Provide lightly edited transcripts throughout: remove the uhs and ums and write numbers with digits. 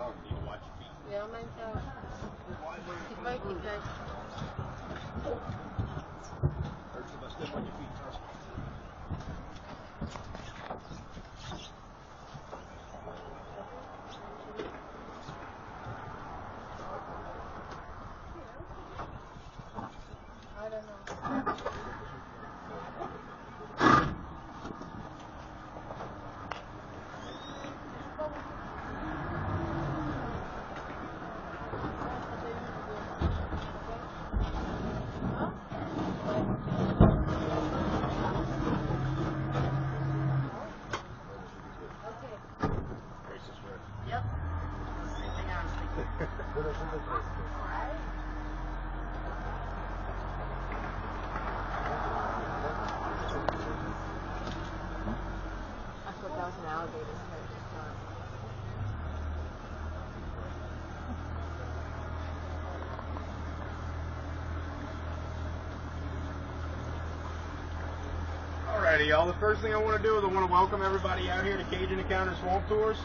strong. You watch your feet. Ja, meint er. Die Wolke gleich. Hurts if I step on your feet first. I don't know. Yep. Same thing I was thinking. I thought that was an alligator. Alrighty, y'all. The first thing I want to do is I want to welcome everybody out here to Cajun Encounter Swamp Tours.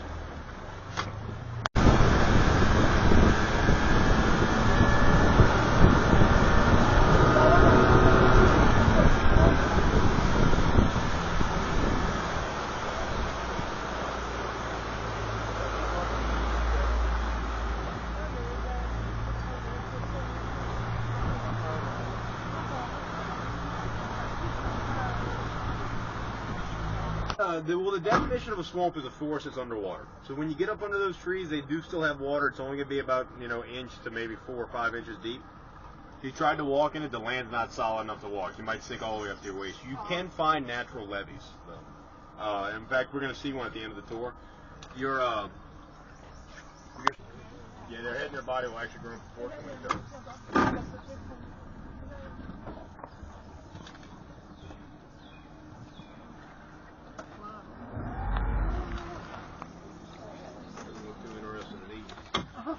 Well, the definition of a swamp is a forest that's underwater. So when you get up under those trees, they do still have water. It's only going to be about, inch to maybe 4 or 5 inches deep. If you tried to walk in it, the land's not solid enough to walk. You might sink all the way up to your waist. You can find natural levees, though. In fact, we're going to see one at the end of the tour. Yeah, their head and their body will actually grow in proportion with each other.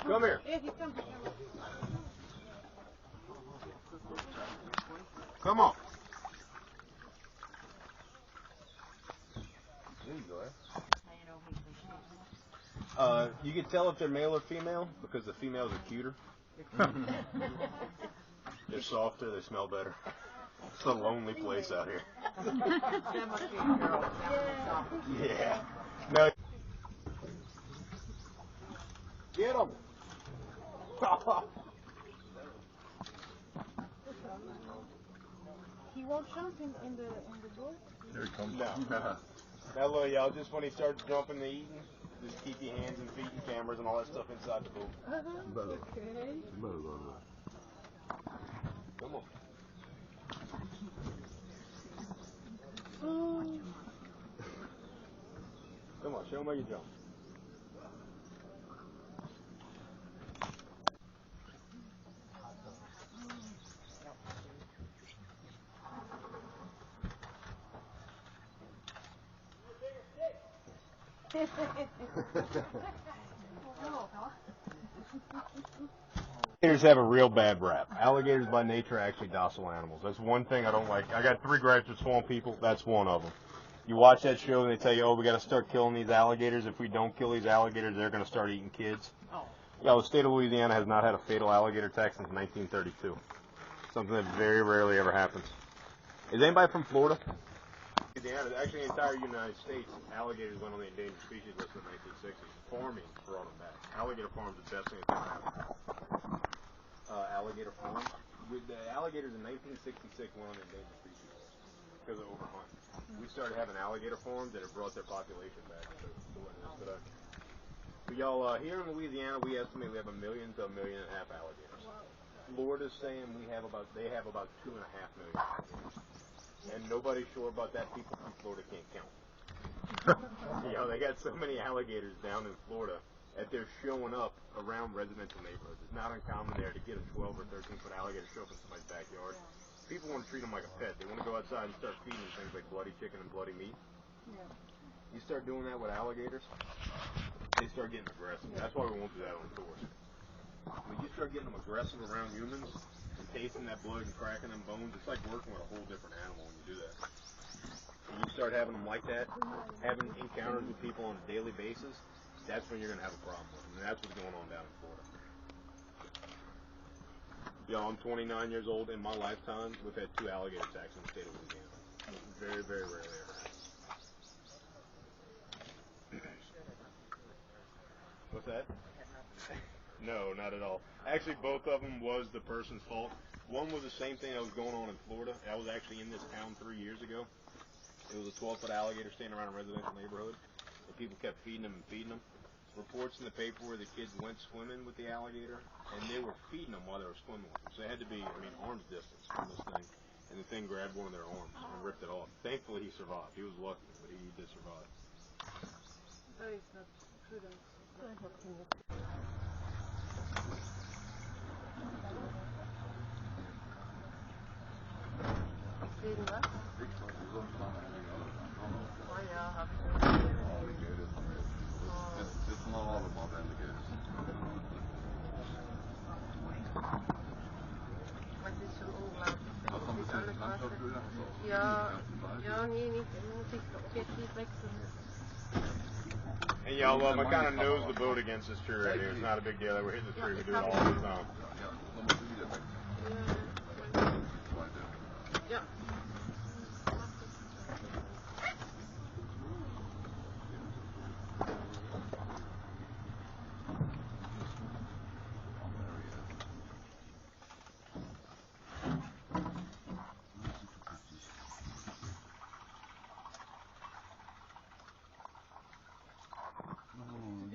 Come here. Come on. There you go. You can tell if they're male or female because the females are cuter. They're softer. They smell better. It's a lonely place out here. That must be a girl. Yeah. No. Get them. He won't jump in the boat? There he comes. No. Now look, y'all, just when he starts jumping and eating, just keep your hands and feet and cameras and all that stuff inside the boat. Okay. Come on. Come on, show them how you jump. Alligators have a real bad rap. Alligators by nature are actually docile animals. That's one thing I don't like. I got 3 gripes with swamp people. That's one of them. You watch that show and they tell you, oh, we got to start killing these alligators. If we don't kill these alligators, they're going to start eating kids. Oh. Yeah, the state of Louisiana has not had a fatal alligator attack since 1932. Something that very rarely ever happens. Is anybody from Florida? Actually, the entire United States, alligators went on the endangered species list in the 1960s. Farming brought them back. Alligator farms are the best thing that's ever happened. Alligator farms. With the alligators in 1966 went on the endangered species list because of overhunting. We started having alligator farms and it brought their population back to what it is today. But y'all, here in Louisiana, we estimate we have 1 million to 1.5 million alligators. Florida's saying they have about 2.5 million alligators. And nobody's sure about that. People from Florida can't count. They got so many alligators down in Florida that they're showing up around residential neighborhoods. It's not uncommon there to get a 12 or 13-foot alligator show up in somebody's backyard. People want to treat them like a pet. They want to go outside and start feeding them things like bloody chicken and bloody meat. Yeah. You start doing that with alligators, they start getting aggressive. That's why we won't do that on tours. When you start getting them aggressive around humans and tasting that blood and cracking them bones, it's like working with a whole different animal when you do that. When you start having them like that, having encounters with people on a daily basis, that's when you're going to have a problem with them. And that's what's going on down in Florida. Yo, I'm 29 years old. In my lifetime, we've had 2 alligator attacks in the state of Louisiana. Very, very rarely ever happens. What's that? No, not at all. Actually, both of them was the person's fault. One was the same thing that was going on in Florida. I was actually in this town 3 years ago. It was a 12-foot alligator standing around a residential neighborhood, and people kept feeding them and feeding them. Reports in the paper where the kids went swimming with the alligator, and they were feeding them while they were swimming with them. So they had to be, arm's distance from this thing. And the thing grabbed one of their arms and ripped it off. Thankfully, he survived. He was lucky, but he did survive. But it's not prudent. Wegen was? Oh ja, hab ich schon. Alligators. It's not all about alligators. Es ist schon unglaublich. Hast du ein Das ist bisschen alles Landschaftsbilder? Ja, nee, nicht. Muss ich das Objektiv wechseln. And y'all, I kind of nose the boat against this tree right here. It's not a big deal. We're hitting the tree. We do it all the time. Ja, dan moet je wieder weg. Ja.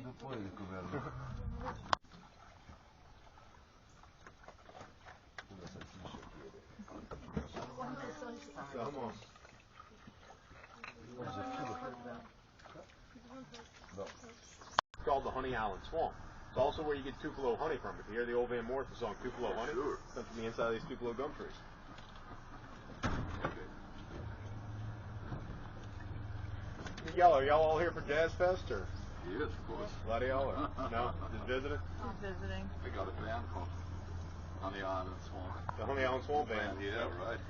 No puede comerlo. Come on. It's called the Honey Island Swamp. It's also where you get Tupelo honey from. If you hear the old Van Morrison song, Tupelo honey, it comes from the inside of these Tupelo gum trees. Y'all, are y'all all here for Jazz Fest, or Yes, of course. a lot of y'all, or no? Just visiting? She's visiting. I got a band called Honey Island Swamp. The Honey Island Swamp Band. Yeah, right.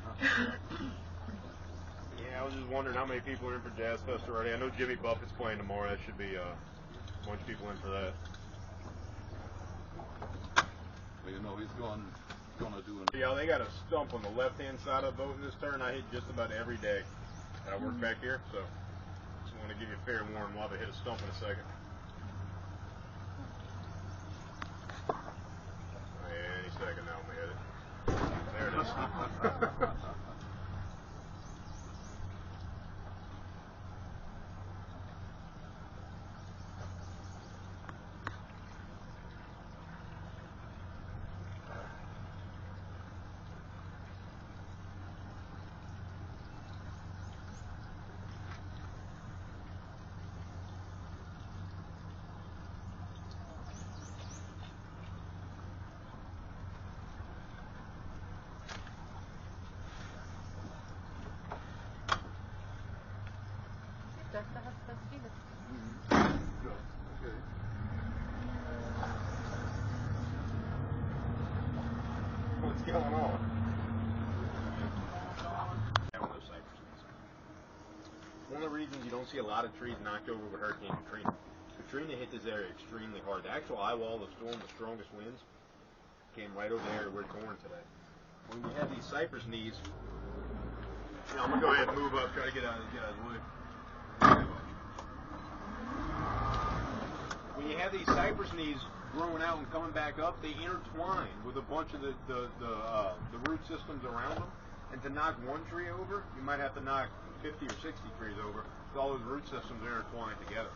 Yeah, I was just wondering how many people are in for Jazz Fest already. I know Jimmy Buffett's playing tomorrow. That should be a bunch of people in for that. Well, you know, he's gonna do an... Yeah, they got a stump on the left-hand side of the boat in this turn. I hit just about every day. I work back here, so just want to give you a fair warning. We'll have to hit a stump in a second. Any second now, I'm gonna hit it. There it is. Das da hast du was vieles. Okay. What's going on? One of the reasons you don't see a lot of trees knocked over with Hurricane Katrina. Katrina hit this area extremely hard. The actual eyewall of the storm, the strongest winds, came right over the area we're touring today. When you have these cypress knees, I'm gonna go ahead and move up, try to get out of the way. When you have these cypress knees growing out and coming back up, they intertwine with a bunch of the root systems around them. And to knock one tree over, you might have to knock 50 or 60 trees over, because all those root systems are intertwined together.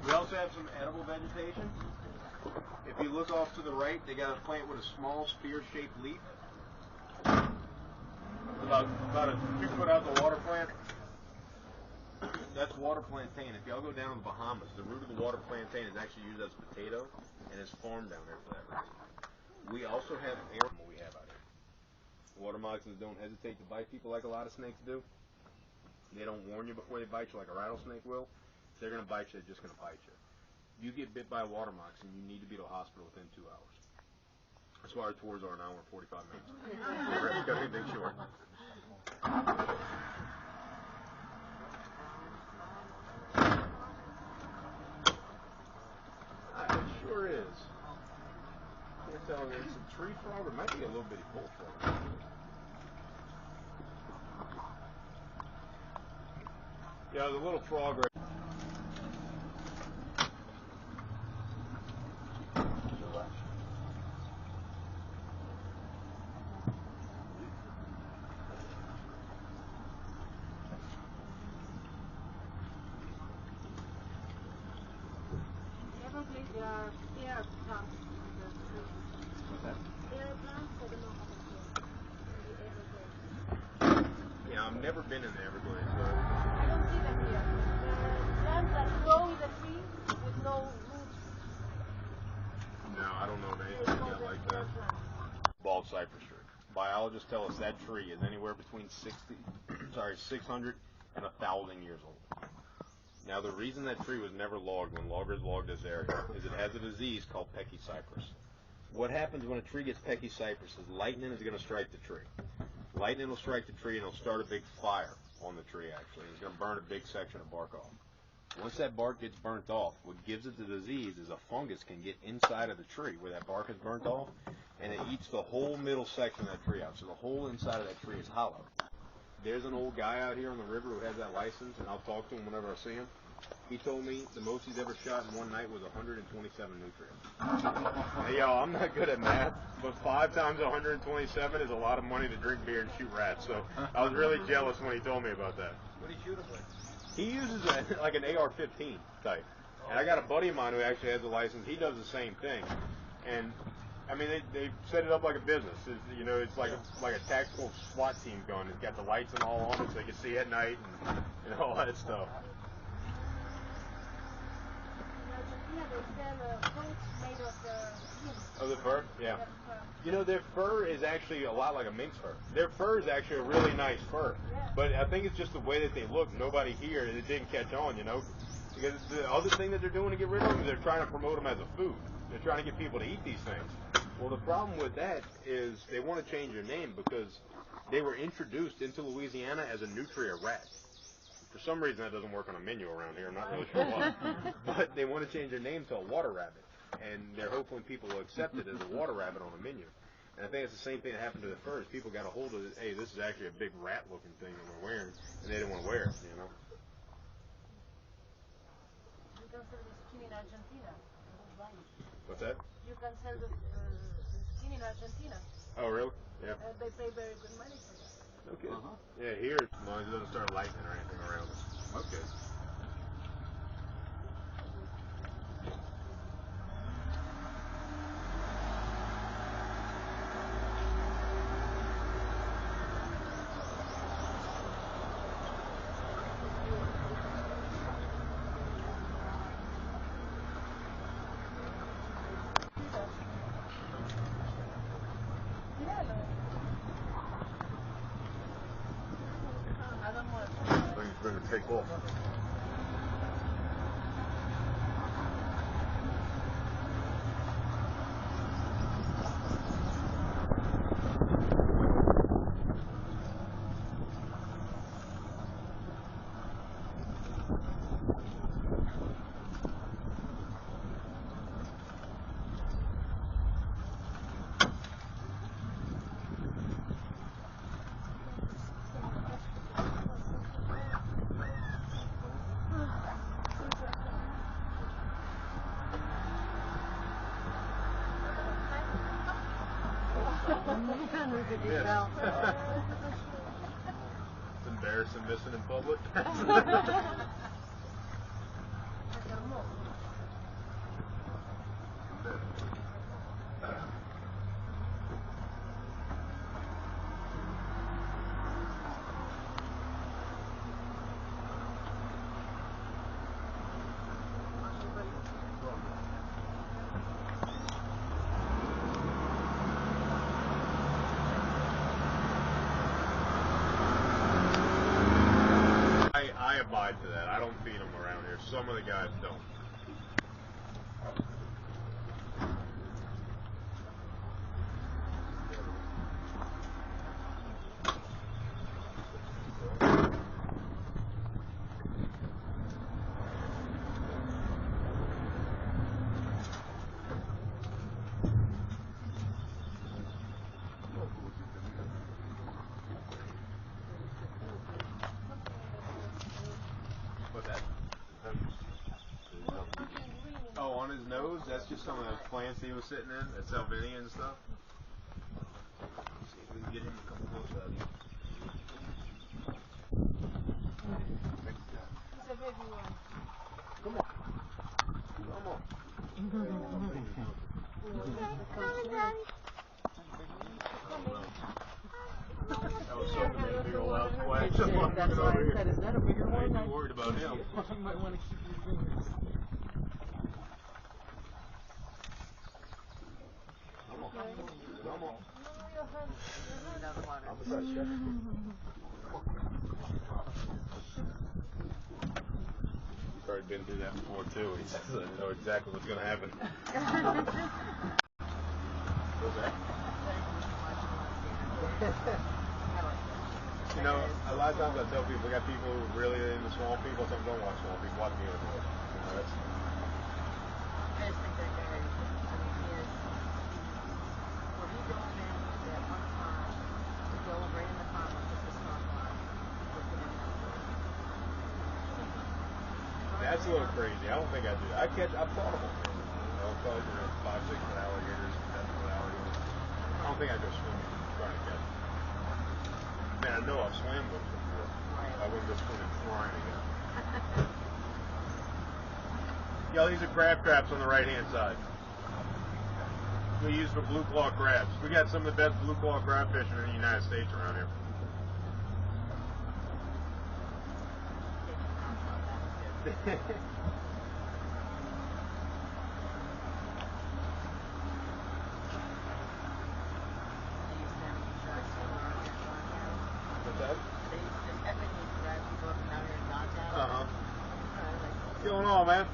We also have some edible vegetation. If you look off to the right, they got a plant with a small spear-shaped leaf. About a 2 foot out the water plant. That's water plantain. If y'all go down to the Bahamas, the root of the water plantain is actually used as a potato, and it's farmed down there for that reason. We also have animal we have out here. Water moccasins don't hesitate to bite people like a lot of snakes do. They don't warn you before they bite you like a rattlesnake will. If they're going to bite you, they're just going to bite you. If you get bit by a water moccasin, you need to be to a hospital within 2 hours. That's why our tours are an hour and 45 minutes. We've got anything short. telling me it's a tree frog or might be a little bitty bullfrog. Yeah, there's a little frog right. Everglades, they are air plants in the tree. What's that? Air plants, I don't know how to say it. In the Everglades. Yeah, I've never been in the Everglades. I don't see them here. Plants that grow in the tree with no roots. No, I don't know of They anything call yet them like air that. plants. Bald cypress tree. Biologists tell us that tree is anywhere between 600 and 1,000 years old. Now, the reason that tree was never logged when loggers logged this area is it has a disease called peckycypress. What happens when a tree gets peckycypress is lightning is going to strike the tree. Lightning will strike the tree and it'll start a big fire on the tree, actually. It's going to burn a big section of bark off. Once that bark gets burnt off, what gives it the disease is a fungus can get inside of the tree where that bark is burnt off, and it eats the whole middle section of that tree out. So the whole inside of that tree is hollow. There's an old guy out here on the river who has that license, and I'll talk to him whenever I see him. He told me the most he's ever shot in one night was 127 nutrients. Hey, y'all, I'm not good at math, but 5 times 127 is a lot of money to drink beer and shoot rats. So I was really jealous when he told me about that. What do you shoot them with? He uses like an AR-15 type. And I got a buddy of mine who actually has a license. He does the same thing. And I mean, they set it up like a business. It's like a tactical SWAT team gun. It's got the lights and all on it, so you can see at night and all that stuff. In Argentina, they sell coats made of skin. Oh, the fur? Yeah. That's Their fur is actually a lot like a minx fur. Their fur is actually a really nice fur. Yeah. But I think it's just the way that they look. Nobody here, it didn't catch on, Because the other thing that they're doing to get rid of them is they're trying to promote them as a food. They're trying to get people to eat these things. Well, the problem with that is they want to change their name because they were introduced into Louisiana as a nutria rat. For some reason, that doesn't work on a menu around here. I'm not really sure why. But they want to change their name to a water rabbit. And they're hoping people will accept it as a water rabbit on a menu. And I think it's the same thing that happened to the furs. People got a hold of it. Hey, this is actually a big rat-looking thing that we're wearing, and they didn't want to wear it, You can sell the skin in Argentina. What's that? You can sell the skin in Argentina. Oh, really? Yeah. They pay very good money for that. Okay. Yeah, here, as long as it doesn't start lightning or anything around us. Okay. I don't want Things are going to take off. Yes. It's embarrassing missing in public. I abide to that. I don't feed them around here. Some of the guys don't. nose, that's just some of the plants he was sitting in, that Salvinia and stuff. Let's see if we can get him to come closer out here. It's a baby one. Come on. Come on. That was so big old loud splash. That's why I said, is that a bigger one? I'm worried about him. You might want to keep your fingers. Come on. Come on. Another one. I'm beside you. He's already been through that before too. He says I know exactly what's going to happen. What's that? You know, a lot of times I tell people, we got people who are really into small people, some don't watch small people, watch me do it. You know, that's... I just think that guy, I mean, he is, when he goes in that one pond, he goes right in the pond and puts his tongue on, puts it in there. That's a little crazy. I don't think I do that. I've thought about it. You know, probably 5, 6 foot alligators, 7 foot alligators. I don't think I go swimming trying to catch them. Man, I know I've swam with them before. I wouldn't go swimming trying to get them. Yeah, these are crab traps on the right hand side. We use for blue claw crabs. We got some of the best blue claw crab fishing in the United States around here. What's that? What's going on, man?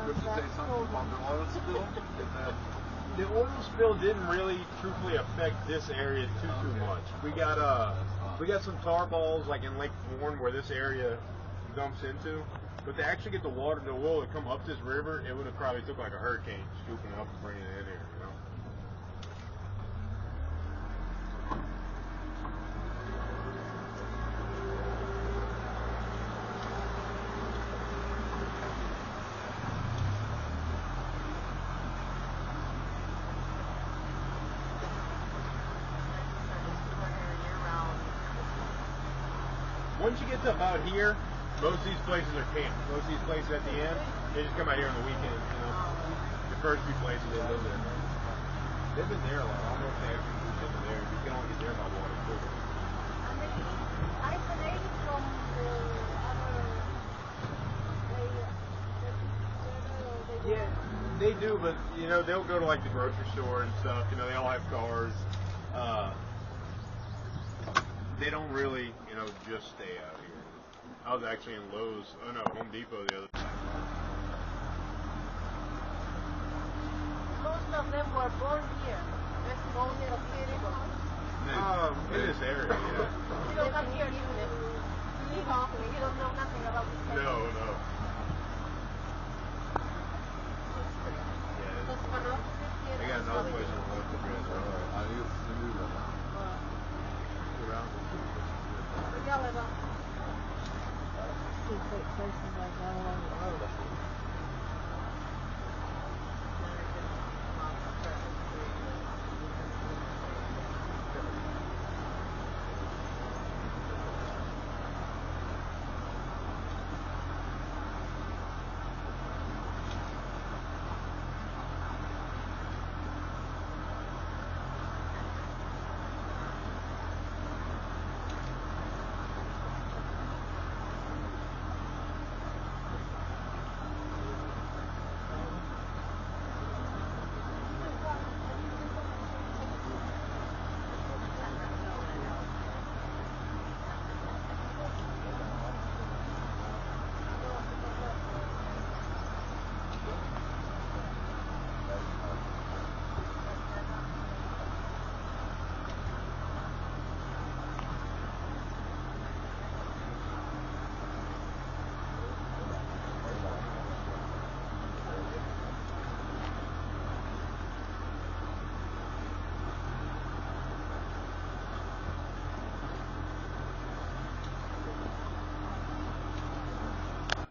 Would you say something about the oil spill? The oil spill didn't really truthfully affect this area too much. We got some tar balls like in Lake Bourne where this area dumps into. But to actually get the water, the oil to come up this river, it would have probably took like a hurricane scooping it up and bringing it in here, you know. Once you get to about here, most of these places are camps. Most of these places at the end, they just come out here on the weekend, you know. The first few places they live there. They've been there a lot. I don't know if they actually moved into there. You can only get there by water too. And they isolate it from the other Yeah, they do, but you know they'll go to like the grocery store and stuff. You know they all have cars. They don't really, you know, just stay out here. I was actually in Lowe's, Home Depot the other day. Most of them were born here. Just only located In this area, yeah. You don't come here, you live off, you don't know nothing about this place. No. Because Manok lives here. They got another place on the left of it. I used to do that. Yeah,